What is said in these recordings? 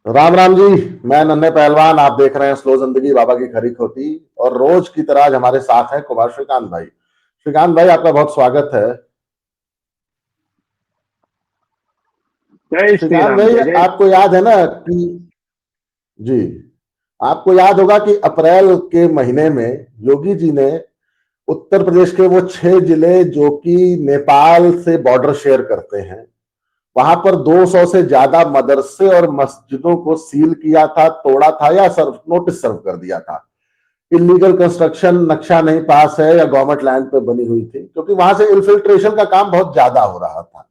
राम राम जी। मैं नन्हे पहलवान, आप देख रहे हैं स्लो जिंदगी बाबा की खरी खोटी। और रोज की तरह आज हमारे साथ हैं कुमार श्रीकांत भाई। श्रीकांत भाई, आपका बहुत स्वागत है। जय श्री श्रीकांत राम। भाई, जय जय। आपको याद है ना कि जी, आपको याद होगा कि अप्रैल के महीने में योगी जी ने उत्तर प्रदेश के वो 6 जिले जो कि नेपाल से बॉर्डर शेयर करते हैं, वहां पर 200 से ज्यादा मदरसे और मस्जिदों को सील किया था, तोड़ा था या सर्व नोटिस सर्व कर दिया था। इलीगल कंस्ट्रक्शन, नक्शा नहीं पास है या गवर्नमेंट लैंड पे बनी हुई थी, क्योंकि वहां से इन्फिल्ट्रेशन का काम बहुत ज्यादा हो रहा था।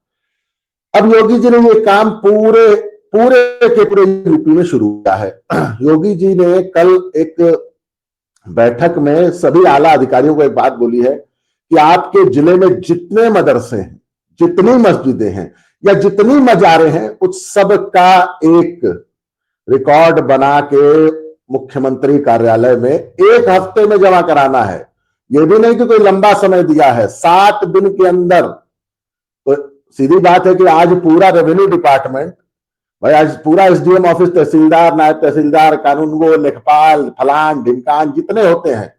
अब योगी जी ने ये काम पूरे पूरे के पूरे यूपी में शुरू किया है। योगी जी ने कल एक बैठक में सभी आला अधिकारियों को एक बात बोली है कि आपके जिले में जितने मदरसे हैं, जितनी मस्जिदें हैं या जितनी मजारे हैं, उस सब का एक रिकॉर्ड बना के मुख्यमंत्री कार्यालय में 1 हफ्ते में जमा कराना है। यह भी नहीं कि कोई लंबा समय दिया है, 60 दिन के अंदर। तो सीधी बात है कि आज पूरा रेवेन्यू डिपार्टमेंट, भाई आज पूरा एसडीएम ऑफिस, तहसीलदार, नायब तहसीलदार, कानूनगो, लेखपाल, फलान ढिमकान जितने होते हैं,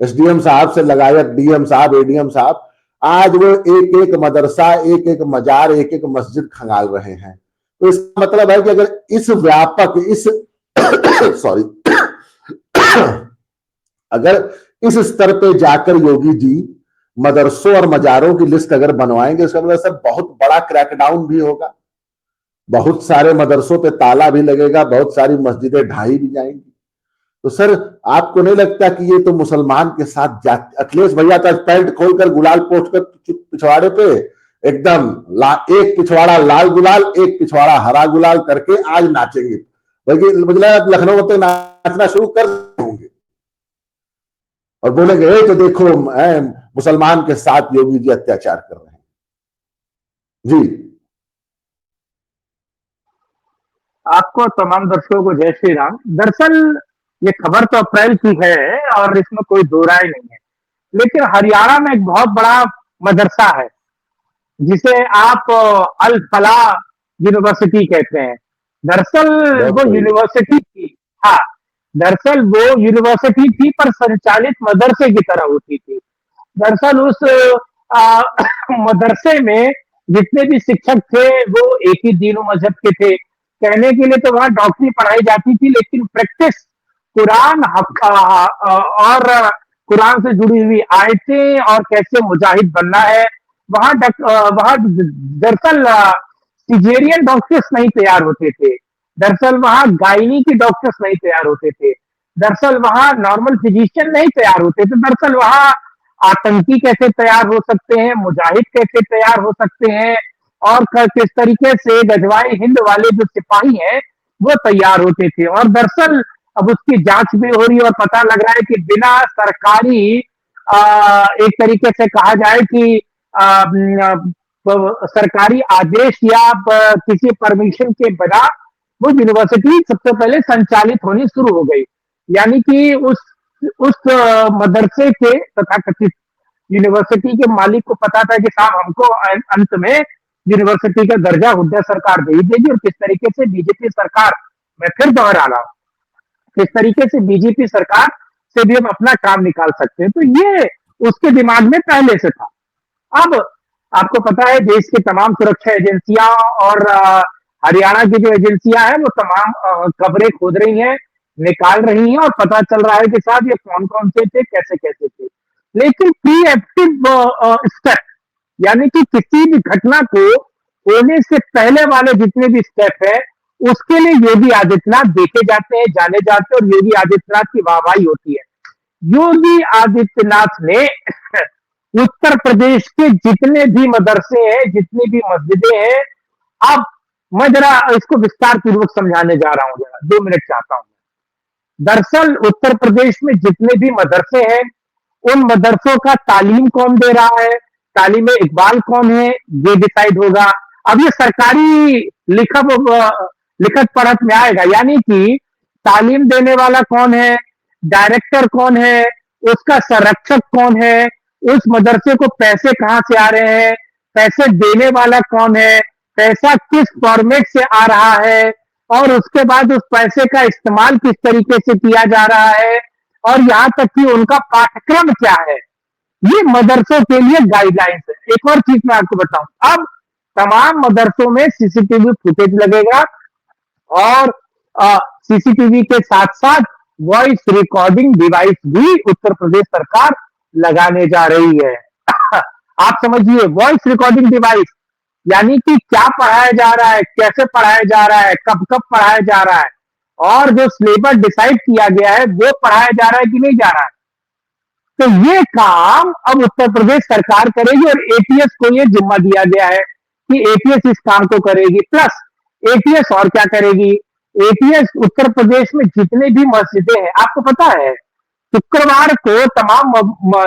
एसडीएम साहब से लगायत डीएम साहब, एडीएम साहब, आज वो एक एक मदरसा, एक एक मजार, एक एक मस्जिद खंगाल रहे हैं। तो इसका मतलब है कि अगर इस व्यापक इस सॉरी अगर इस स्तर पे जाकर योगी जी मदरसों और मजारों की लिस्ट अगर बनवाएंगे, इसका मतलब सर बहुत बड़ा क्रैकडाउन भी होगा, बहुत सारे मदरसों पे ताला भी लगेगा, बहुत सारी मस्जिदें ढाई भी जाएंगी। तो सर, आपको नहीं लगता कि ये तो मुसलमान के साथ जाति, अखिलेश भैया तो पैंट खोलकर गुलाल पोस्ट कर पिछवाड़े पे एकदम एक पिछवाड़ा लाल गुलाल, एक पिछवाड़ा हरा गुलाल करके आज नाचेंगे, बल्कि मुझे लगा लखनऊ में तो नाचना शुरू कर होंगे और बोलेंगे तो देखो मुसलमान के साथ योगी जी अत्याचार कर रहे हैं। जी। आपको तमाम दर्शकों को जय श्री राम। दरअसल ये खबर तो अप्रैल की है और इसमें कोई दो राय नहीं है। लेकिन हरियाणा में एक बहुत बड़ा मदरसा है जिसे आप अल फलाह यूनिवर्सिटी कहते हैं। दरअसल बहुत वो सही। यूनिवर्सिटी थी। हाँ, दरअसल वो यूनिवर्सिटी थी पर संचालित मदरसे की तरह होती थी। दरअसल उस आ, मदरसे में जितने भी शिक्षक थे वो एक ही दीनों मजहब के थे। कहने के लिए तो वहां डॉक्टरी पढ़ाई जाती थी, लेकिन प्रैक्टिस कुरान और कुरान से जुड़ी हुई आयतें और कैसे मुजाहिद बनना है, वहां दरअसल सिजेरियन डॉक्टर्स नहीं तैयार होते थे। दरअसल वहां गायनी की डॉक्टर्स नहीं तैयार होते थे। दरअसल वहां नॉर्मल फिजिशियन नहीं तैयार होते थे। दरअसल वहां आतंकी कैसे तैयार हो सकते हैं, मुजाहिद कैसे तैयार हो सकते हैं, और किस तरीके से गजवाए हिंद वाले जो सिपाही हैं वो तैयार होते थे। और दरअसल अब उसकी जांच भी हो रही है और पता लग रहा है कि बिना सरकारी एक तरीके से कहा जाए कि सरकारी आदेश या किसी परमिशन के बिना वो यूनिवर्सिटी सबसे पहले संचालित होनी शुरू हो गई। यानी कि उस मदरसे के तथा कथित यूनिवर्सिटी के मालिक को पता था कि साहब हमको अंत में यूनिवर्सिटी का दर्जा हुड्डा सरकार दे ही देगी। और किस तरीके से बीजेपी सरकार, मैं फिर दोहरा रहा हूं, किस तरीके से बीजेपी सरकार से भी हम अपना काम निकाल सकते हैं, तो ये उसके दिमाग में पहले से था। अब आपको पता है देश की तमाम सुरक्षा एजेंसियां और हरियाणा की जो एजेंसियां हैं वो तमाम खबरें खोद रही हैं, निकाल रही हैं, और पता चल रहा है कि साहब ये कौन कौन से थे, कैसे कैसे थे। लेकिन प्रीएम्प्टिव स्टेप, यानी कि किसी भी घटना को होने से पहले वाले जितने भी स्टेप है उसके लिए योगी आदित्यनाथ देखे जाते हैं, जाने जाते हैं, और योगी आदित्यनाथ की वाहवाही होती है। योगी आदित्यनाथ ने उत्तर प्रदेश के जितने भी मदरसे हैं, जितनी भी मस्जिदें हैं, अब मैं जरा इसको विस्तार पूर्वक समझाने जा रहा हूं, जरा 2 मिनट चाहता हूं। दरअसल उत्तर प्रदेश में जितने भी मदरसे हैं उन मदरसों का तालीम कौन दे रहा है, तालीम इकबाल कौन है, ये डिसाइड होगा। अब ये सरकारी लिखत पढ़त में आएगा, यानी कि तालीम देने वाला कौन है, डायरेक्टर कौन है, उसका संरक्षक कौन है, उस मदरसे को पैसे कहां से आ रहे हैं, पैसे देने वाला कौन है, पैसा किस फॉर्मेट से आ रहा है, और उसके बाद उस पैसे का इस्तेमाल किस तरीके से किया जा रहा है, और यहाँ तक कि उनका पाठ्यक्रम क्या है, ये मदरसों के लिए गाइडलाइंस है। एक और चीज मैं आपको बताऊं, अब तमाम मदरसों में सीसीटीवी फुटेज लगेगा, और सीसीटीवी के साथ साथ वॉइस रिकॉर्डिंग डिवाइस भी उत्तर प्रदेश सरकार लगाने जा रही है। आप समझिए, वॉइस रिकॉर्डिंग डिवाइस यानी कि क्या पढ़ाया जा रहा है, कैसे पढ़ाया जा रहा है, कब कब पढ़ाया जा रहा है, और जो सिलेबस डिसाइड किया गया है वो पढ़ाया जा रहा है कि नहीं जा रहा है। तो ये काम अब उत्तर प्रदेश सरकार करेगी, और एटीएस को ये जिम्मा दिया गया है कि एटीएस इस काम को करेगी। प्लस एटीएस और क्या करेगी, एटीएस उत्तर प्रदेश में जितने भी मस्जिदें हैं, आपको पता है शुक्रवार को तमाम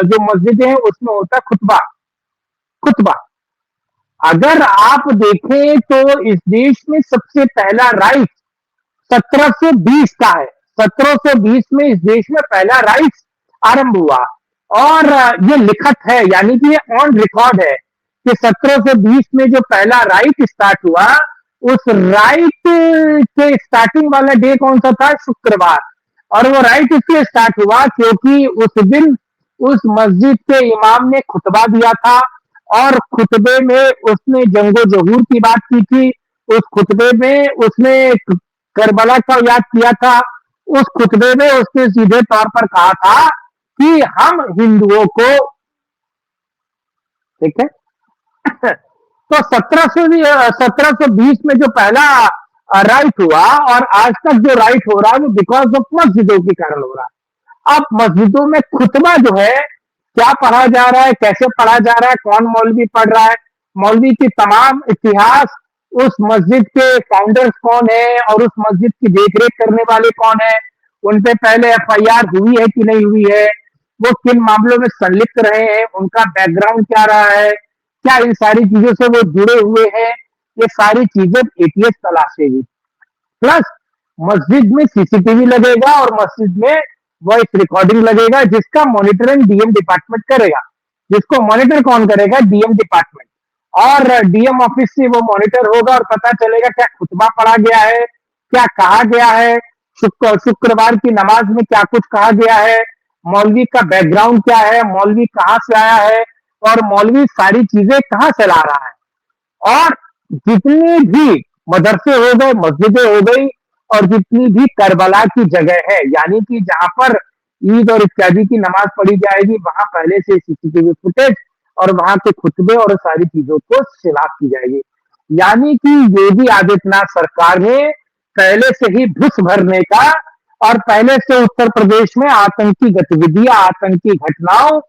जो मस्जिदें हैं उसमें होता है खुतबा। खुतबा अगर आप देखें तो इस देश में सबसे पहला राइट 1720 का है। 1720 में इस देश में पहला राइट आरंभ हुआ, और ये लिखत है, यानी कि ये ऑन रिकॉर्ड है कि 1720 में जो पहला राइट स्टार्ट हुआ, उस राइट के स्टार्टिंग वाला डे कौन सा था, शुक्रवार। और वो राइट इसलिए स्टार्ट हुआ क्योंकि उस दिन उस मस्जिद के इमाम ने खुतबा दिया था, और खुतबे में उसने जंगो जहूर की बात की थी। उस खुतबे में उसने करबला का याद किया था। उस खुतबे में उसने सीधे तौर पर कहा था कि हम हिंदुओं को, ठीक है, तो 1720 में जो पहला राइट हुआ, और आज तक जो राइट हो रहा है वो बिकॉज ऑफ मस्जिदों के कारण हो रहा है। अब मस्जिदों में खुतबा जो है, क्या पढ़ा जा रहा है, कैसे पढ़ा जा रहा है, कौन मौलवी पढ़ रहा है, मौलवी की तमाम इतिहास, उस मस्जिद के फाउंडर्स कौन है, और उस मस्जिद की देखरेख करने वाले कौन है, उन पे पहले एफआईआर हुई है कि नहीं हुई है, वो किन मामलों में संलिप्त रहे हैं, उनका बैकग्राउंड क्या रहा है, क्या इन सारी चीजों से वो जुड़े हुए हैं, ये सारी चीजें एटीएस तलाशेगी। प्लस मस्जिद में सीसीटीवी लगेगा, और मस्जिद में वॉइस रिकॉर्डिंग लगेगा, जिसका मॉनिटरिंग डीएम डिपार्टमेंट करेगा। जिसको मॉनिटर कौन करेगा, डीएम डिपार्टमेंट। और डीएम ऑफिस से वो मॉनिटर होगा, और पता चलेगा क्या खुतबा पढ़ा गया है, क्या कहा गया है, शुक्रवार की नमाज में क्या कुछ कहा गया है, मौलवी का बैकग्राउंड क्या है, मौलवी कहां से आया है, और मौलवी सारी चीजें कहां से ला रहा है। और जितनी भी मदरसे हो गए, मस्जिदें हो गई, और जितनी भी करबला की जगह है, यानी कि जहां पर ईद और इत्यादि की नमाज पढ़ी जाएगी, वहां पहले से सीसीटीवी फुटेज और वहां के खुतबे और सारी चीजों को शिनाख्त की जाएगी। यानी कि योगी आदित्यनाथ सरकार ने पहले से ही घुस भरने का, और पहले से उत्तर प्रदेश में आतंकी गतिविधियां, आतंकी घटनाओं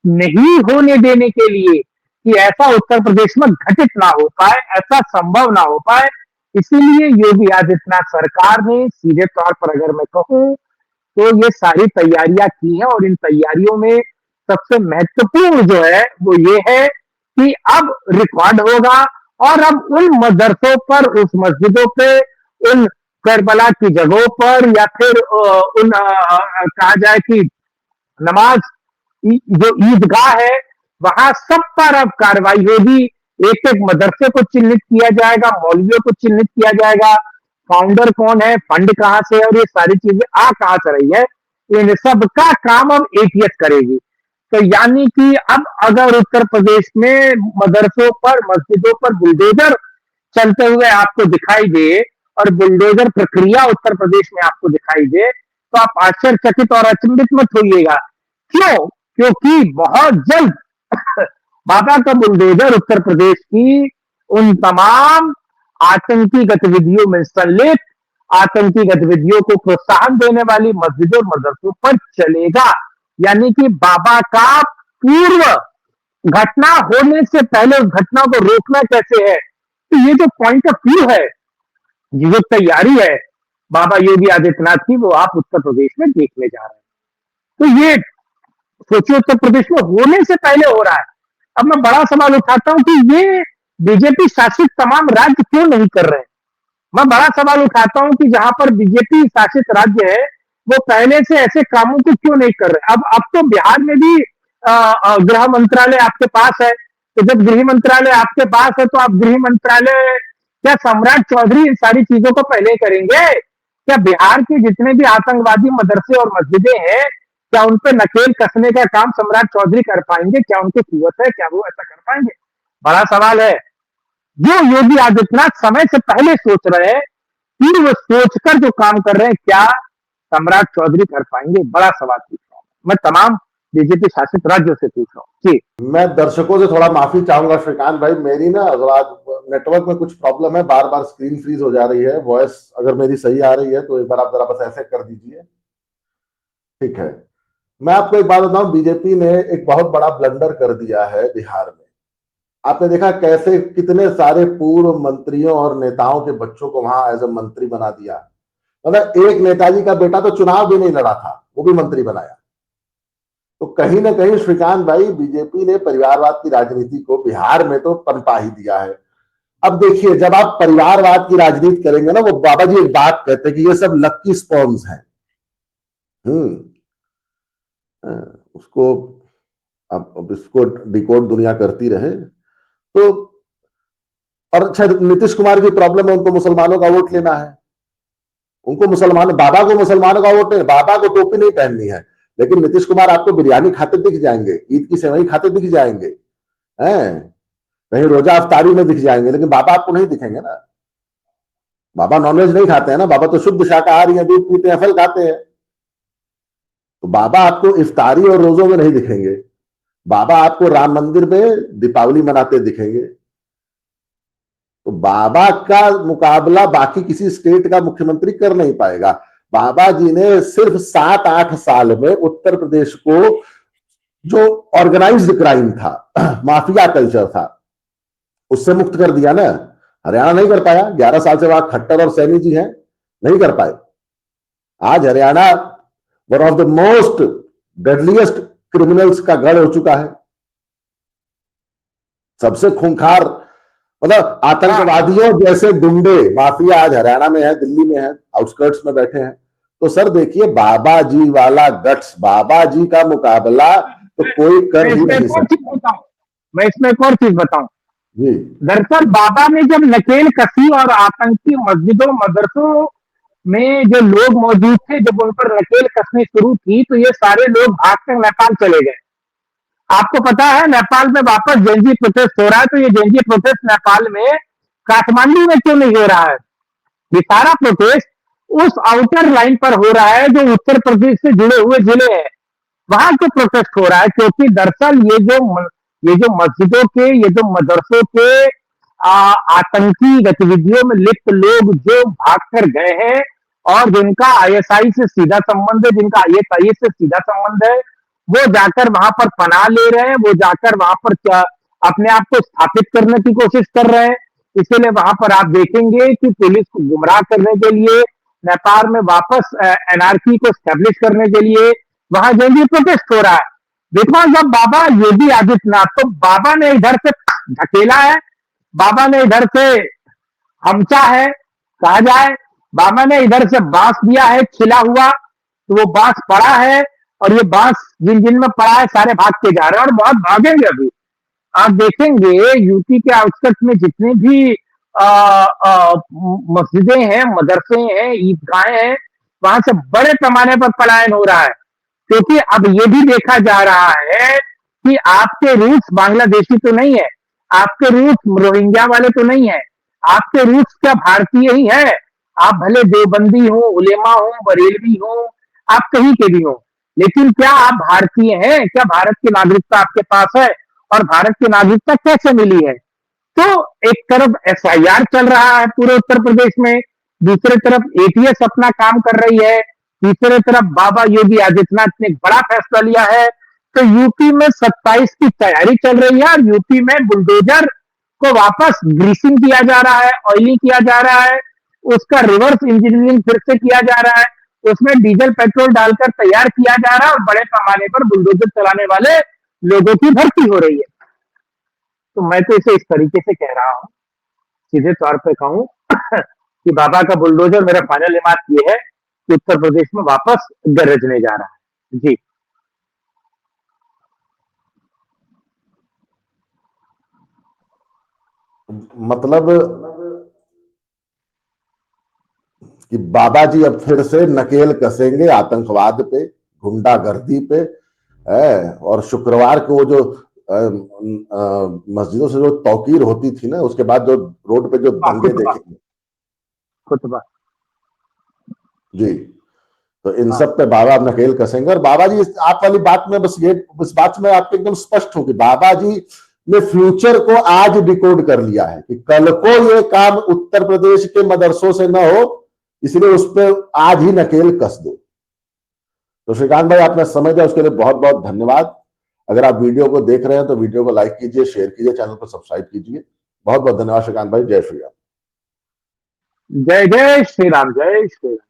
नहीं होने देने के लिए, कि ऐसा उत्तर प्रदेश में घटित ना हो पाए, ऐसा संभव ना हो पाए, इसीलिए योगी आदित्यनाथ सरकार ने सीधे तौर पर अगर मैं कहूं तो ये सारी तैयारियां की हैं। और इन तैयारियों में सबसे महत्वपूर्ण जो है वो ये है कि अब रिकॉर्ड होगा, और अब उन मदरसों पर, उस मस्जिदों पे, उन करबला की जगहों पर, या फिर उन कहा जाए कि नमाज जो ईदगाह है, वहां सब पर अब कार्रवाई होगी। एक एक मदरसे को चिन्हित किया जाएगा, मौलवियों को चिन्हित किया जाएगा, फाउंडर कौन है, फंड कहां से है, और ये सारी चीजें आ कहां से रही है, इन सब का काम अब एटीएस करेगी। तो यानी कि अब अगर उत्तर प्रदेश में मदरसों पर, मस्जिदों पर बुलडोजर चलते हुए आपको दिखाई दे, और बुलडोजर प्रक्रिया उत्तर प्रदेश में आपको दिखाई दे, तो आप आश्चर्यचकित और अचंभित मत होइएगा। क्यों? क्योंकि बहुत जल्द बाबा का बुलडोजर उत्तर प्रदेश की उन तमाम आतंकी गतिविधियों में संलिप्त, आतंकी गतिविधियों को प्रोत्साहन देने वाली मस्जिदों और मदरसों पर चलेगा। यानी कि बाबा का पूर्व घटना होने से पहले उस घटना को रोकना कैसे है, तो ये जो पॉइंट ऑफ व्यू है, ये जो तैयारी है बाबा योगी आदित्यनाथ की, वो आप उत्तर प्रदेश में देखने जा रहे हैं। तो ये सोचिए, उत्तर प्रदेश में होने से पहले हो रहा है। अब मैं बड़ा सवाल उठाता हूं कि ये बीजेपी शासित तमाम राज्य क्यों नहीं कर रहे हैं। मैं बड़ा सवाल उठाता हूं कि जहां पर बीजेपी शासित राज्य है, वो पहले से ऐसे कामों को क्यों नहीं कर रहे। अब तो बिहार में भी गृह मंत्रालय आपके पास है, तो जब गृह मंत्रालय आपके पास है, तो आप गृह मंत्रालय क्या सम्राट चौधरी इन सारी चीजों को पहले करेंगे? क्या बिहार के जितने भी आतंकवादी मदरसे और मस्जिदें हैं, क्या उन पर नकेल कसने का काम सम्राट चौधरी कर पाएंगे? क्या उनकी कुवत है? क्या वो ऐसा कर पाएंगे? बड़ा सवाल है। जो योगी आदित्यनाथ समय से पहले सोच रहे हैं, फिर वो सोचकर जो काम कर रहे हैं, क्या सम्राट चौधरी कर पाएंगे? बड़ा सवाल पूछ रहा हूं मैं तमाम बीजेपी शासित राज्यों से पूछ रहा हूँ जी। मैं दर्शकों से थोड़ा माफी चाहूंगा श्रीकांत भाई, मेरी ना आज नेटवर्क में कुछ प्रॉब्लम है, बार बार स्क्रीन फ्रीज हो जा रही है। वॉइस अगर मेरी सही आ रही है तो एक बार आप जरा बस ऐसे कर दीजिए, ठीक है। मैं आपको एक बात बताऊं, बीजेपी ने एक बहुत बड़ा ब्लंडर कर दिया है बिहार में। आपने देखा कैसे कितने सारे पूर्व मंत्रियों और नेताओं के बच्चों को वहां एज ए मंत्री बना दिया। मतलब एक नेताजी का बेटा तो चुनाव भी नहीं लड़ा था, वो भी मंत्री बनाया। तो कहीं ना कहीं श्रीकांत भाई, बीजेपी ने परिवारवाद की राजनीति को बिहार में तो पनपा ही दिया है। अब देखिए, जब आप परिवारवाद की राजनीति करेंगे ना, वो बाबा जी एक बात कहते हैं कि ये सब लक्की स्पॉन्स हैं। हम्म उसको अब इसको डिकोड दुनिया करती रहे तो। और अच्छा, नीतीश कुमार की प्रॉब्लम है, उनको मुसलमानों का वोट लेना है। उनको मुसलमान, बाबा को मुसलमानों का वोट नहीं, बाबा को टोपी नहीं पहननी है। लेकिन नीतीश कुमार आपको बिरयानी खाते दिख जाएंगे, ईद की सेवई खाते दिख जाएंगे, हैं कहीं रोजा अफ्तारी में दिख जाएंगे, लेकिन बाबा आपको नहीं दिखेंगे ना। बाबा नॉनवेज नहीं खाते हैं ना, बाबा तो शुद्ध शाकाहारी हैं, दूध पीते हैं, फल खाते हैं। तो बाबा आपको इफ्तारी और रोजों में नहीं दिखेंगे। बाबा आपको राम मंदिर में दीपावली मनाते दिखेंगे। तो बाबा का मुकाबला बाकी किसी स्टेट का मुख्यमंत्री कर नहीं पाएगा। बाबा जी ने सिर्फ 7-8 साल में उत्तर प्रदेश को, जो ऑर्गेनाइज्ड क्राइम था, माफिया कल्चर था, उससे मुक्त कर दिया ना। हरियाणा नहीं कर पाया, 11 साल से वहां खट्टर और सैनी जी हैं, नहीं कर पाए। आज Haryana one of the most deadliest criminals का गढ़ हो चुका है। सबसे खूंखार, मतलब आतंकवादियों जैसे गुंडे माफिया आज हरियाणा में है, दिल्ली में है, आउटस्कर्ट्स में बैठे हैं। तो सर देखिए, बाबा जी वाला गट्स, बाबा जी का मुकाबला तो कोई मैं कर ही इसमें नहीं एक और चीज सकता। बताऊं मैं इसमें एक और चीज बताऊं। जी दरअसल बाबा ने जब नकेल कसी और आतंकी मस्जिदों मदरसों में जो लोग मौजूद थे, जब उन पर नकेल कसनी शुरू की, तो ये सारे लोग भागकर नेपाल चले गए। आपको पता है नेपाल में वापस जेएनजी प्रोटेस्ट हो रहा है, तो ये जेएनजी प्रोटेस्ट नेपाल में काठमांडू में क्यों नहीं हो रहा है? ये सारा प्रोटेस्ट उस आउटर लाइन पर हो रहा है जो उत्तर प्रदेश से जुड़े हुए जिले हैं, वहां क्यों प्रोटेस्ट हो रहा है? क्योंकि दरअसल ये जो मस्जिदों के, ये जो मदरसों के आतंकी गतिविधियों में लिप्त लोग जो भागकर गए हैं, और जिनका आईएसआई से सीधा संबंध है, जिनका आईएसआई से सीधा संबंध है, वो जाकर वहां पर पनाह ले रहे हैं, वो जाकर वहां पर अपने आप को स्थापित करने की कोशिश कर रहे हैं। इसीलिए वहां पर आप देखेंगे कि पुलिस को गुमराह करने के लिए, नेपाल में वापस एनआरकी को स्टैब्लिश करने के लिए वहां जंगी प्रोटेस्ट हो रहा है। बिकॉज अब बाबा योगी आदित्यनाथ, तो बाबा ने इधर से ढकेला है, बाबा ने इधर से हमचा है, कहा जाए बाबा ने इधर से बांस दिया है खिला हुआ, तो वो बांस पड़ा है, और ये बांस जिन जिन में पड़ा है सारे भाग के जा रहे हैं, और बहुत भागेंगे अभी। आप देखेंगे यूपी के आउटस्कर्ट्स में जितने भी मस्जिदें हैं, मदरसे हैं, ईदगाहें हैं, वहां से बड़े पैमाने पर पलायन हो रहा है। क्योंकि अब ये भी देखा जा रहा है कि आपके रूट्स बांग्लादेशी तो नहीं है, आपके रूट्स रोहिंग्या वाले तो नहीं है, आपके रूट्स क्या भारतीय ही है। आप भले देवबंदी हो, उलेमा हो, बरेलवी हो, आप कहीं के भी हो, लेकिन क्या आप भारतीय हैं? क्या भारत की नागरिकता आपके पास है? और भारत की नागरिकता कैसे मिली है? तो एक तरफ एफआईआर चल रहा है पूरे उत्तर प्रदेश में, दूसरी तरफ एटीएस अपना काम कर रही है, तीसरी तरफ बाबा योगी आदित्यनाथ ने एक बड़ा फैसला लिया है। तो यूपी में 27 की तैयारी चल रही है, और यूपी में बुलडोजर को वापस ग्रीसिंग किया जा रहा है, ऑयलिंग किया जा रहा है, उसका रिवर्स इंजीनियरिंग फिर से किया जा रहा है, उसमें डीजल पेट्रोल डालकर तैयार किया जा रहा है, और बड़े पैमाने पर बुलडोजर चलाने वाले लोगों की भर्ती हो रही है। तो मैं तो इसे इस तरीके से कह रहा हूं, सीधे तौर पे कहूं कि बाबा का बुलडोजर, मेरा फाइनल रिमार्क ये है कि उत्तर प्रदेश में वापस गरजने जा रहा है जी। मतलब कि बाबा जी अब फिर से नकेल कसेंगे आतंकवाद पे, गुंडागर्दी पे, और शुक्रवार को वो जो मस्जिदों से जो तौकीर होती थी ना, उसके बाद जो रोड पे जो दंगे खुतबा देखेंगे। खुतबा। जी, तो इन हाँ सब पे बाबा अब नकेल कसेंगे। और बाबा जी, आप वाली बात में बस ये, इस बात में आपके एकदम स्पष्ट हूं कि बाबा जी ने फ्यूचर को आज डिकोड कर लिया है कि कल को ये काम उत्तर प्रदेश के मदरसों से ना हो, इसलिए उस पर आज ही नकेल कस दो। तो श्रीकांत भाई, आपने समय दिया उसके लिए बहुत बहुत धन्यवाद। अगर आप वीडियो को देख रहे हैं तो वीडियो को लाइक कीजिए, शेयर कीजिए, चैनल को सब्सक्राइब कीजिए। बहुत बहुत धन्यवाद श्रीकांत भाई। जय श्री राम। जय जय श्री राम, जय श्री राम।